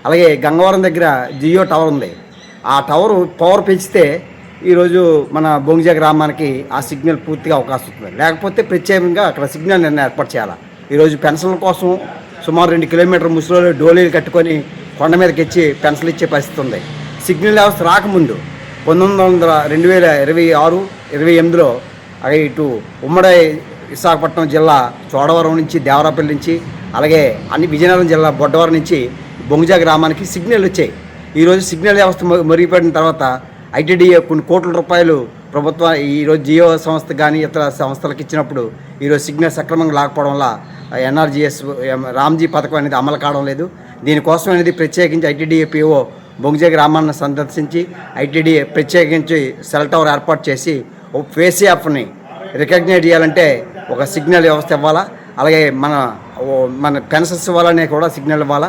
అలాగే గంగవరం దగ్గర జియో టవర్ ఉంది. ఆ టవరు పవర్ పెంచితే ఈరోజు మన బొంగిజ గ్రామానికి ఆ సిగ్నల్ పూర్తిగా అవకాశం ఉంటుంది. లేకపోతే ప్రత్యేకంగా అక్కడ సిగ్నల్ నిర్ణయం ఏర్పాటు చేయాలి. ఈరోజు పెన్షన్ల కోసం సుమారు 2 కిలోమీటర్ల ముసలోళ్ళు డోలీలు కట్టుకొని కొండ మీదకి ఎక్కి పెన్షన్లు ఇచ్చే పరిస్థితి ఉంది. సిగ్నల్ వ్యవస్థ రాకముందు 2026, 28లో ఇటు ఉమ్మడి విశాఖపట్నం జిల్లా చోడవరం నుంచి దేవరాపల్లి నుంచి అలాగే అన్ని విజయనగరం జిల్లా బొడ్డవరం నుంచి బొంగిజ గ్రామానికి సిగ్నల్ వచ్చాయి. ఈరోజు సిగ్నల్ వ్యవస్థ మెరుగుపడిన తర్వాత ఐటీడీఏ కొన్ని కోట్ల రూపాయలు ప్రభుత్వం ఈరోజు జియో సంస్థకు కానీ ఇతర సంస్థలకు ఇచ్చినప్పుడు ఈరోజు సిగ్నల్ సక్రమంగా లేకపోవడం వల్ల ఎన్ఆర్జీఎస్ రామ్జీ పథకం అనేది అమలు కావడం లేదు. దీనికోసం అనేది ప్రత్యేకించి ఐటీడీఏ పిఓ బొంగిజ గ్రామాన్ని సందర్శించి ఐటీడీఏ ప్రత్యేకించి సెల్ టవర్ ఏర్పాటు చేసి ఒక ఫేస్ యాప్ని రికగ్నైజ్ చేయాలంటే ఒక సిగ్నల్ వ్యవస్థ ఇవ్వాలా. అలాగే మన పెన్షన్స్ ఇవ్వాలనే కూడా సిగ్నల్ ఇవ్వాలా.